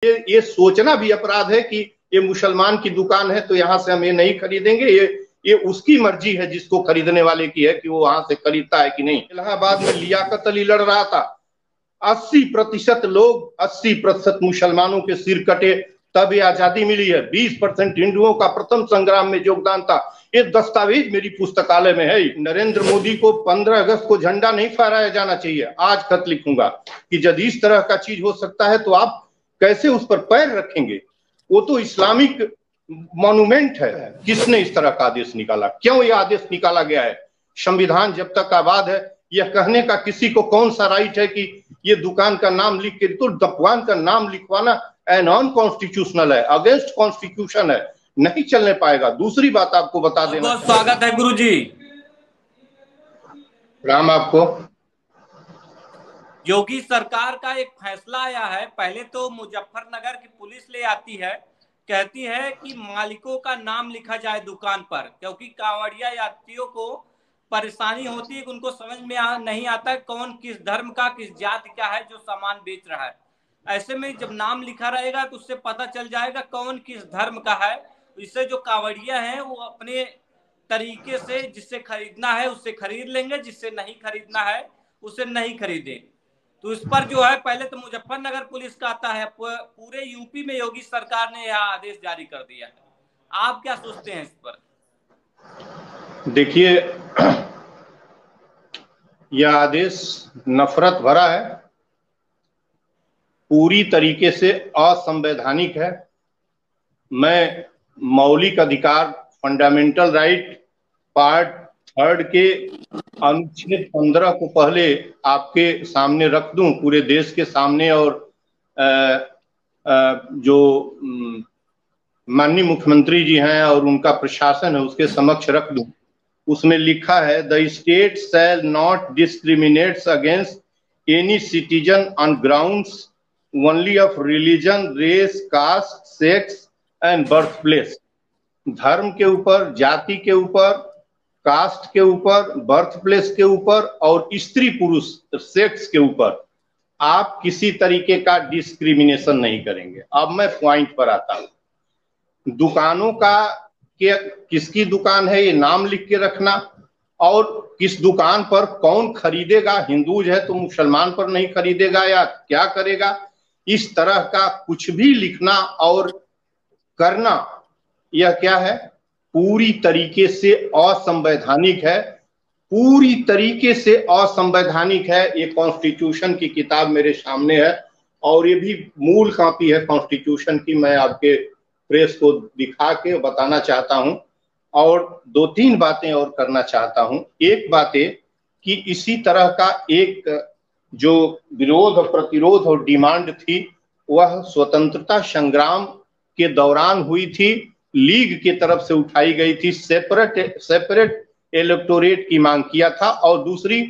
ये सोचना भी अपराध है कि ये मुसलमान की दुकान है तो यहाँ से हम ये नहीं खरीदेंगे। ये उसकी मर्जी है, जिसको खरीदने वाले की है कि वो वहां से खरीदता है कि नहीं। इलाहाबाद में लियाकत अली लड़ रहा था, 80% लोग, 80% मुसलमानों के सिर कटे, तब ये आजादी मिली है। 20% हिंदुओं का प्रथम संग्राम में योगदान था। ये दस्तावेज मेरी पुस्तकालय में है। नरेंद्र मोदी को 15 अगस्त को झंडा नहीं फहराया जाना चाहिए। आज खत लिखूंगा कि यदि इस तरह का चीज हो सकता है तो आप कैसे उस पर पैर रखेंगे? वो तो इस्लामिक मॉन्यूमेंट है। किसने इस तरह का आदेश निकाला? क्यों यह आदेश निकाला गया है? संविधान जब तक आबाद है, यह कहने का किसी को कौन सा राइट है कि ये दुकान का नाम लिख के, तो दुकान का नाम लिखवाना नॉन कॉन्स्टिट्यूशनल है, अगेंस्ट कॉन्स्टिट्यूशन है, नहीं चलने पाएगा। दूसरी बात आपको बता देना, बहुत स्वागत है गुरुजी। राम आपको। योगी सरकार का एक फैसला आया है। पहले तो मुजफ्फरनगर की पुलिस ले आती है, कहती है कि मालिकों का नाम लिखा जाए दुकान पर, क्योंकि कांवड़िया यात्रियों को परेशानी होती है कि उनको समझ में नहीं आता कौन किस धर्म का, किस जाति का है जो सामान बेच रहा है। ऐसे में जब नाम लिखा रहेगा तो उससे पता चल जाएगा कौन किस धर्म का है। इससे जो कांवड़िया है वो अपने तरीके से जिससे खरीदना है उससे खरीद लेंगे, जिससे नहीं खरीदना है उसे नहीं खरीदे। तो इस पर जो है पहले तो मुजफ्फरनगर पुलिस का आता है, पूरे यूपी में योगी सरकार ने यह आदेश जारी कर दिया है। आप क्या सोचते हैं इस पर? देखिए, यह आदेश नफरत भरा है, पूरी तरीके से असंवैधानिक है। मैं मौलिक अधिकार, फंडामेंटल राइट, पार्ट 3 के अनुच्छेद 15 को पहले आपके सामने रख दूं, पूरे देश के सामने, और जो माननीय मुख्यमंत्री जी हैं और उनका प्रशासन है उसके समक्ष रख दूं। उसमें लिखा है, the state shall not discriminates against any citizen on grounds only of religion, race, caste, sex and birth place. धर्म के ऊपर, जाति के ऊपर, कास्ट के ऊपर, बर्थ प्लेस के ऊपर और स्त्री पुरुष सेक्स के ऊपर आप किसी तरीके का डिस्क्रिमिनेशन नहीं करेंगे। अब मैं पॉइंट पर आता हूं। दुकानों का किसकी दुकान है ये नाम लिख के रखना, और किस दुकान पर कौन खरीदेगा, हिंदू है तो मुसलमान पर नहीं खरीदेगा या क्या करेगा, इस तरह का कुछ भी लिखना और करना, यह क्या है? पूरी तरीके से असंवैधानिक है, पूरी तरीके से असंवैधानिक है। ये कॉन्स्टिट्यूशन की किताब मेरे सामने है और ये भी मूल कॉपी है कॉन्स्टिट्यूशन की। मैं आपके प्रेस को दिखा के बताना चाहता हूं और 2-3 बातें और करना चाहता हूं। एक बात है कि इसी तरह का एक जो विरोध और प्रतिरोध और डिमांड थी वह स्वतंत्रता संग्राम के दौरान हुई थी, लीग की तरफ से उठाई गई थी। सेपरेट इलेक्टोरेट की मांग किया था, और दूसरी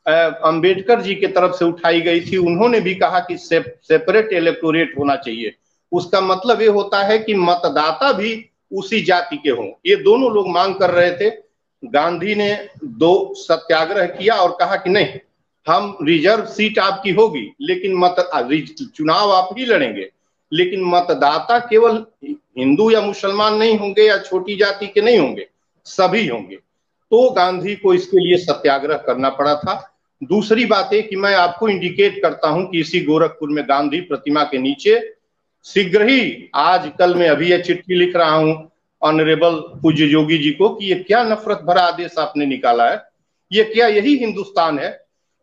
अंबेडकर जी की तरफ से उठाई गई थी। उन्होंने भी कहा कि सेपरेट इलेक्टोरेट होना चाहिए। उसका मतलब ये होता है कि मतदाता भी उसी जाति के हों। ये दोनों लोग मांग कर रहे थे। गांधी ने 2 सत्याग्रह किया और कहा कि नहीं, हम रिजर्व सीट आपकी होगी लेकिन चुनाव आप ही लड़ेंगे, लेकिन मतदाता केवल हिंदू या मुसलमान नहीं होंगे या छोटी जाति के नहीं होंगे, सभी होंगे। तो गांधी को इसके लिए सत्याग्रह करना पड़ा था। दूसरी बात है कि मैं आपको इंडिकेट करता हूं कि इसी गोरखपुर में गांधी प्रतिमा के नीचे शीघ्र ही, आजकल मैं अभी यह चिट्ठी लिख रहा हूं ऑनरेबल पूज्य योगी जी को कि ये क्या नफरत भरा आदेश आपने निकाला है। ये क्या यही हिंदुस्तान है?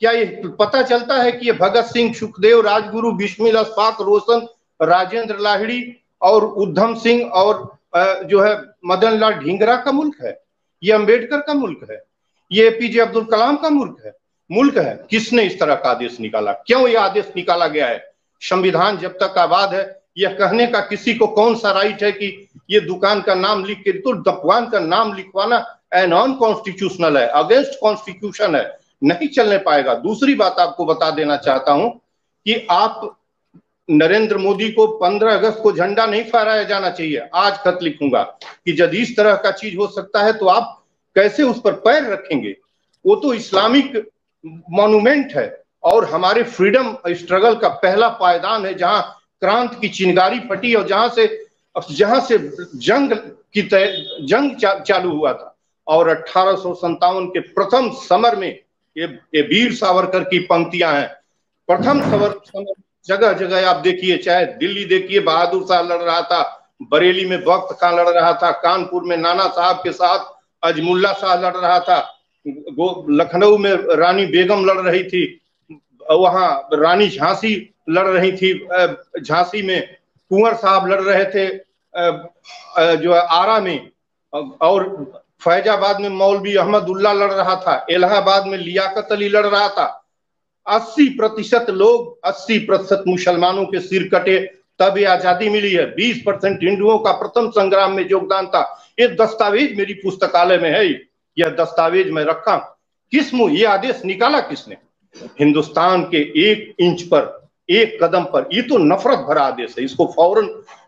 क्या ये पता चलता है कि ये भगत सिंह, सुखदेव, राजगुरु, बिस्मिल, अशफाक, रोशन, राजेंद्र लाहिड़ी और उधम सिंह और जो है मदन लाल ढींगरा का मुल्क है? ये अंबेडकर का मुल्क है? ये एपीजे अब्दुल कलाम का मुल्क है? किसने इस तरह का आदेश निकाला? क्यों यह आदेश निकाला गया है? संविधान जब तक आबाद है, यह कहने का किसी को कौन सा राइट है कि ये दुकान का नाम लिख के, तो दुकान का नाम लिखवाना नॉन कॉन्स्टिट्यूशनल है, अगेंस्ट कॉन्स्टिट्यूशन है, नहीं चलने पाएगा। दूसरी बात आपको बता देना चाहता हूं कि आप नरेंद्र मोदी को 15 अगस्त को झंडा नहीं फहराया जाना चाहिए। आज खत लिखूंगा कि यदि इस तरह का चीज हो सकता है तो आप कैसे उस पर पैर रखेंगे? वो तो इस्लामिक मॉन्यूमेंट है और हमारे फ्रीडम स्ट्रगल का पहला पायदान है, जहां क्रांति की चिंगारी फटी और जहां से जंग चालू हुआ था। और 1857 के प्रथम समर में ये वीर सावरकर की पंक्तियां हैं। प्रथम समर जगह जगह आप देखिए, चाहे दिल्ली देखिए बहादुर शाह लड़ रहा था, बरेली में वक्त खां लड़ रहा था, कानपुर में नाना साहब के साथ अजमुल्ला शाह लड़ रहा था, लखनऊ में रानी बेगम लड़ रही थी, वहां रानी झांसी लड़ रही थी, झांसी में कुंवर साहब लड़ रहे थे, जो आरा में, और फैजाबाद में मौलवी अहमदुल्ला लड़ रहा था, इलाहाबाद में लियाकत अली लड़ रहा था। 80% लोग, 80% मुसलमानों के सिर कटे, तब ये आजादी मिली है। 20% हिंदुओं का प्रथम संग्राम में योगदान था। ये दस्तावेज मेरी पुस्तकालय में है, यह दस्तावेज मैं रखा। ये आदेश निकाला किसने? हिंदुस्तान के 1 इंच पर, 1 कदम पर। ये तो नफरत भरा आदेश है, इसको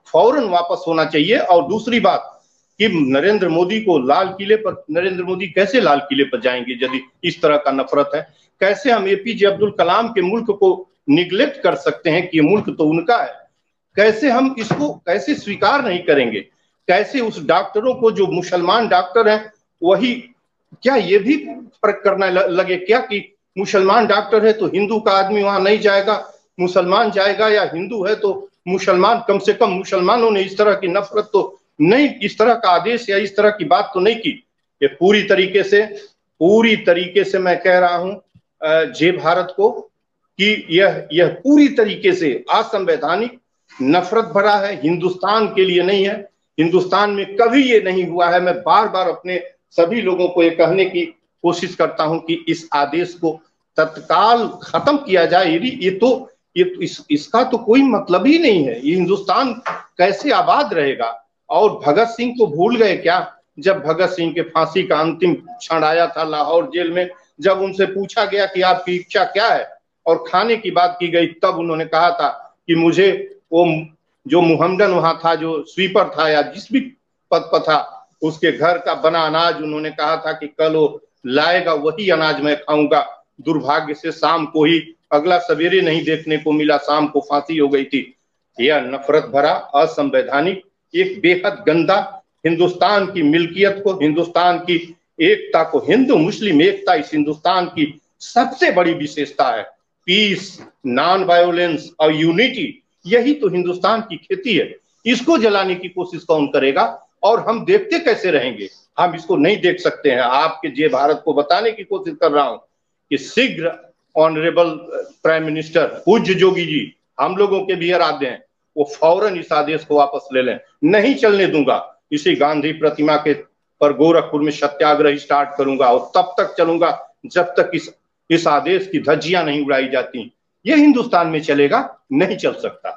फौरन वापस होना चाहिए। और दूसरी बात कि नरेंद्र मोदी को लाल किले पर, नरेंद्र मोदी कैसे लाल किले पर जाएंगे यदि इस तरह का नफरत है? कैसे हम एपीजे अब्दुल कलाम के मुल्क को निगलेक्ट कर सकते हैं कि ये मुल्क तो उनका है? कैसे हम इसको कैसे स्वीकार नहीं करेंगे? कैसे उस डॉक्टरों को, जो मुसलमान डॉक्टर हैं, वही क्या ये भी फर्क करना लगे क्या कि मुसलमान डॉक्टर है तो हिंदू का आदमी वहां नहीं जाएगा, मुसलमान जाएगा, या हिंदू है तो मुसलमान? कम से कम मुसलमानों ने इस तरह की नफरत तो नहीं, इस तरह का आदेश या इस तरह की बात तो नहीं की। ये पूरी तरीके से मैं कह रहा हूं जय भारत को कि यह पूरी तरीके से असंवैधानिक, नफरत भरा है, हिंदुस्तान के लिए नहीं है। हिंदुस्तान में कभी ये नहीं हुआ है। मैं बार बार अपने सभी लोगों को ये कहने की कोशिश करता हूं कि इस आदेश को तत्काल खत्म किया जाए। इसका तो कोई मतलब ही नहीं है। ये हिंदुस्तान कैसे आबाद रहेगा? और भगत सिंह को भूल गए क्या? जब भगत सिंह के फांसी का अंतिम क्षण आया था लाहौर जेल में, जब उनसे पूछा गया कि आपकी इच्छा क्या है और खाने की बात की गई, तब उन्होंने कहा था कि मुझे वो जो मुहम्मदन वहां था, जो स्वीपर था या जिस भी पद पर था, उसके घर का बना अनाज, उन्होंने कहा था कि कल वो लाएगा वही अनाज मैं खाऊंगा। दुर्भाग्य से शाम को ही, अगला सवेरे नहीं देखने को मिला, शाम को फांसी हो गई थी। यह नफरत भरा, असंवैधानिक, एक बेहद गंदा, हिंदुस्तान की मिल्कियत को, हिंदुस्तान की एकता को, हिंदू मुस्लिम एकता इस हिंदुस्तान की सबसे बड़ी विशेषता है। पीस, नॉन वायोलेंस और यूनिटी, यही तो हिंदुस्तान की खेती है। इसको जलाने की कोशिश कौन करेगा? और हम देखते कैसे रहेंगे? हम इसको नहीं देख सकते हैं। आपके जय भारत को बताने की कोशिश कर रहा हूं कि शीघ्र ऑनरेबल प्राइम मिनिस्टर पूज्य जोगी जी, हम लोगों के भी आराध्य हैं, वो फौरन इस आदेश को वापस ले लें। नहीं चलने दूंगा। इसी गांधी प्रतिमा के पर गोरखपुर में सत्याग्रह स्टार्ट करूंगा और तब तक चलूंगा जब तक इस आदेश की धज्जियां नहीं उड़ाई जाती। ये हिंदुस्तान में चलेगा? नहीं चल सकता।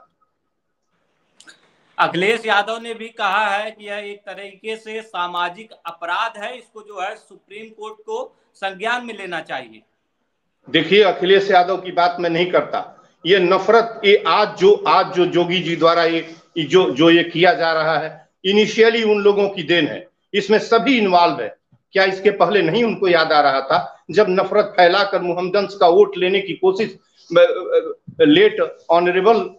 अखिलेश यादव ने भी कहा है कि यह एक तरीके से सामाजिक अपराध है, इसको जो है सुप्रीम कोर्ट को संज्ञान में लेना चाहिए। देखिए, अखिलेश यादव की बात मैं नहीं करता। ये नफरत, ये आज जो जोगी जी द्वारा ये किया जा रहा है, इनिशियली उन लोगों की देन है। इसमें सभी इन्वॉल्व है। क्या इसके पहले नहीं उनको याद आ रहा था जब नफरत फैलाकर मुहम्मदन का वोट लेने की कोशिश लेट ऑनरेबल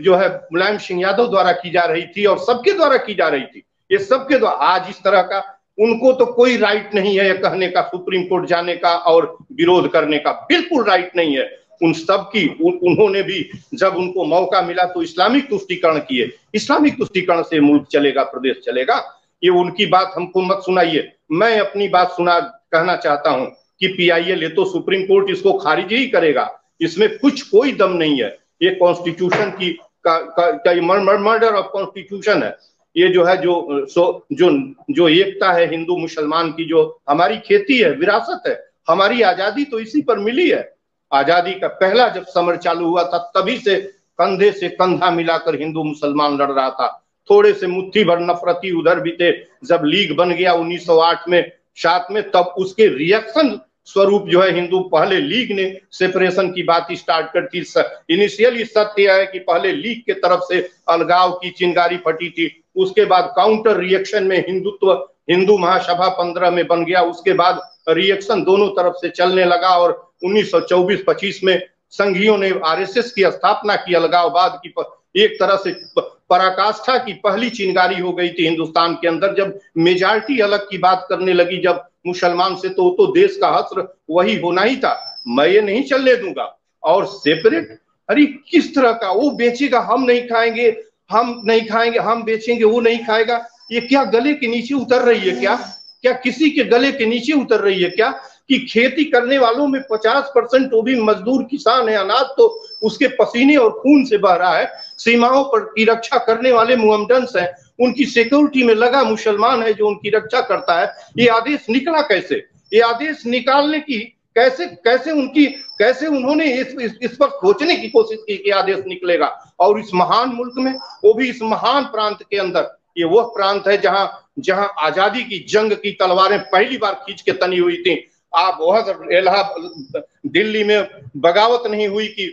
जो है मुलायम सिंह यादव द्वारा की जा रही थी और सबके द्वारा की जा रही थी? ये सबके द्वारा। आज इस तरह का उनको तो कोई राइट नहीं है कहने का, सुप्रीम कोर्ट जाने का और विरोध करने का बिल्कुल राइट नहीं है उन सब की। उन्होंने भी जब उनको मौका मिला तो इस्लामिक तुष्टीकरण किए। इस्लामिक तुष्टीकरण से मुल्क चलेगा, प्रदेश चलेगा? ये उनकी बात हमको मत सुनाइए। मैं अपनी बात कहना चाहता हूं कि पीआईएल, ये तो सुप्रीम कोर्ट इसको खारिज ही करेगा। इसमें कोई दम नहीं है। ये कॉन्स्टिट्यूशन की मर्डर ऑफ कॉन्स्टिट्यूशन है। ये जो है जो एकता है हिंदू मुसलमान की, जो हमारी खेती है, विरासत है, हमारी आजादी तो इसी पर मिली है। आजादी का पहला जब समर चालू हुआ था, तभी से कंधे से कंधा मिलाकर हिंदू मुसलमान लड़ रहा था। थोड़े से मुट्ठी भर नफरती उधर भी थे। जब लीग बन गया 1908 में 7 में, तब उसके रिएक्शन स्वरूप जो है हिंदू, पहले लीग ने सेपरेशन की बात स्टार्ट कर दी। इनिशियली सत्य है कि पहले लीग के तरफ से अलगाव की चिंगारी फटी थी। उसके बाद काउंटर रिएक्शन में हिंदू महासभा 15 में बन गया। उसके बाद रिएक्शन दोनों तरफ से चलने लगा और 1924-25 में संघियों ने आरएसएस की स्थापना की अलगाववाद की एक तरह से पराकाष्ठा की पहली चिंगारी हो गई थी हिंदुस्तान के अंदर, जब मेजॉरिटी अलग की बात करने लगी जब मुसलमान से, तो देश का हश्र वही होना ही था। मैं ये नहीं चलने दूंगा। और सेपरेट, अरे किस तरह का, वो बेचेगा हम नहीं खाएंगे, हम नहीं खाएंगे, हम बेचेंगे वो नहीं खाएगा, ये क्या गले के नीचे उतर रही है क्या? क्या किसी के गले के नीचे उतर रही है क्या कि खेती करने वालों में 50% वो भी मजदूर किसान है, अनाज तो उसके पसीने और खून से बह रहा है। सीमाओं पर की रक्षा करने वाले मुअम्मडन्स हैं, उनकी सिक्योरिटी में लगा मुसलमान है जो उनकी रक्षा करता है। ये आदेश निकला कैसे? ये आदेश निकालने की कैसे उन्होंने इस पर सोचने की कोशिश की कि आदेश निकलेगा? और इस महान मुल्क में, वो भी इस महान प्रांत के अंदर, ये वह प्रांत है जहां आजादी की जंग की तलवारें पहली बार खींच के तनी हुई थी। आप वह दिल्ली में बगावत नहीं हुई कि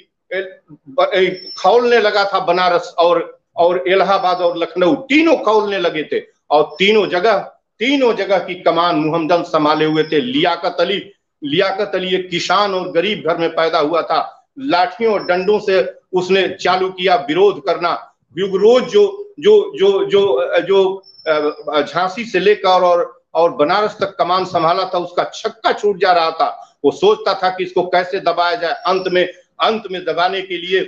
खौलने लगा था बनारस और इलाहाबाद और लखनऊ, तीनों खौलने लगे थे, और तीनों जगह की कमान मुहम्मदन संभाले हुए थे। लियाकत अली एक किसान और गरीब घर में पैदा हुआ था। लाठियों और डंडों से उसने चालू किया विरोध करना। रोज जो झांसी से लेकर और बनारस तक कमान संभाला था, उसका छक्का छूट जा रहा था। वो सोचता था कि इसको कैसे दबाया जाए। अंत में दबाने के लिए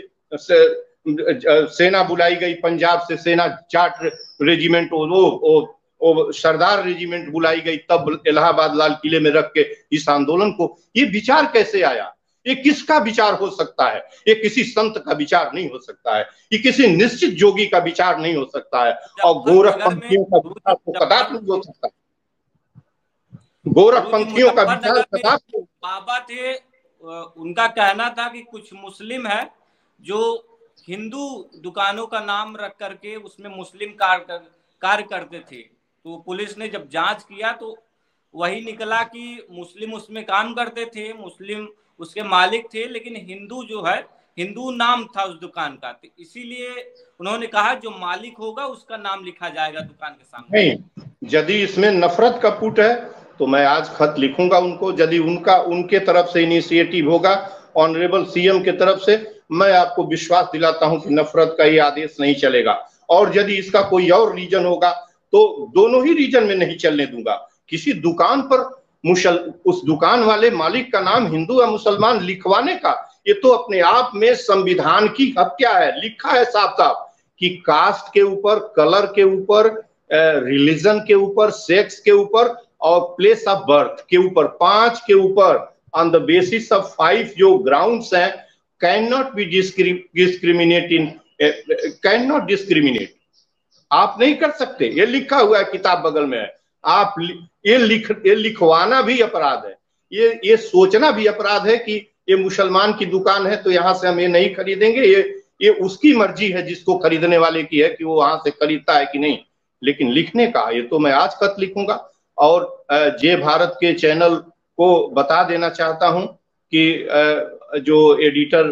सेना बुलाई गई पंजाब से, सेना जाट रेजिमेंट, वो सरदार रेजिमेंट बुलाई गई, तब इलाहाबाद लाल किले में रख के इस आंदोलन को, ये विचार कैसे आया? ये किसका विचार हो सकता है? ये किसी संत का विचार नहीं हो सकता है, ये किसी निश्चित जोगी का विचार नहीं हो सकता है, और गोरखपंथियों का विचार तो कदापि नहीं हो सकता। गोरखपंथियों का विचार कदापि। बाबा थे, उनका कहना था कि कुछ मुस्लिम है जो हिंदू दुकानों का नाम रख करके उसमें मुस्लिम कार्य करते थे। तो पुलिस ने जब जांच किया तो वही निकला कि मुस्लिम उसमें काम करते थे, मुस्लिम उसके मालिक थे, लेकिन हिंदू जो है, हिंदू नाम था उस दुकान का। तो इसीलिए उन्होंने कहा जो मालिक होगा उसका नाम लिखा जाएगा दुकान के सामने। नहीं, यदि इसमें नफरत का पुट है तो मैं आज खत लिखूंगा उनको। यदि उनके तरफ से इनिशिएटिव होगा ऑनरेबल सीएम के तरफ से, मैं आपको विश्वास दिलाता हूं कि नफरत का ये आदेश नहीं चलेगा। और यदि इसका कोई और रीजन होगा तो दोनों ही रीजन में नहीं चलने दूंगा। किसी दुकान पर उस दुकान वाले मालिक का नाम हिंदू या मुसलमान लिखवाने का, ये तो अपने आप में संविधान की हत्या है। लिखा है साफ साफ कि कास्ट के ऊपर, कलर के ऊपर, रिलीजन के ऊपर, सेक्स के ऊपर और प्लेस ऑफ बर्थ के ऊपर, 5 के ऊपर, ऑन द बेसिस ऑफ 5 जो ग्राउंड्स हैं, कैन नॉट डिस्क्रिमिनेट। आप नहीं कर सकते, ये लिखा हुआ है, किताब बगल में है। आप ये लिखवाना भी अपराध है, ये सोचना भी अपराध है कि ये मुसलमान की दुकान है तो यहाँ से हम ये नहीं खरीदेंगे। ये उसकी मर्जी है, जिसको खरीदने वाले की है कि वो वहां से खरीदता है कि नहीं। लेकिन लिखने का, ये तो मैं आज खत लिखूंगा। और जय भारत के चैनल को बता देना चाहता हूं कि जो एडिटर,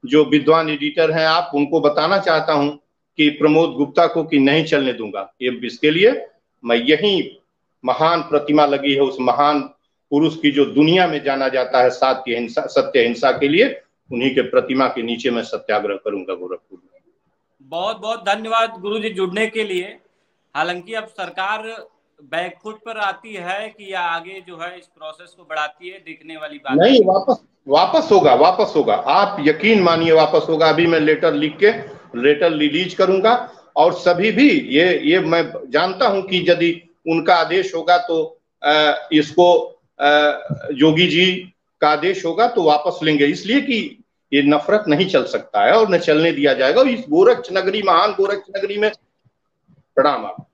जो विद्वान एडिटर हैं, आप उनको बताना चाहता हूं कि प्रमोद गुप्ता को कि नहीं चलने दूंगा। ये इसके लिए मैं यही महान प्रतिमा लगी है उस महान पुरुष की जो दुनिया में जाना जाता है सत्य हिंसा के लिए, उन्हीं के प्रतिमा के नीचे मैं सत्याग्रह करूंगा गोरखपुर में। बहुत बहुत धन्यवाद गुरुजी जुड़ने के लिए। हालांकि अब सरकार बैकफुट पर आती है कि या आगे जो है इस प्रोसेस को बढ़ाती है, देखने वाली बात नहीं। वापस होगा, आप यकीन मानिए वापस होगा। अभी मैं लेटर रिलीज करूंगा, और सभी भी ये मैं जानता हूं कि यदि उनका आदेश होगा तो इसको योगी जी का आदेश होगा तो वापस लेंगे, इसलिए कि ये नफरत नहीं चल सकता है और न चलने दिया जाएगा। इस महान गोरक्ष नगरी में प्रणाम आप।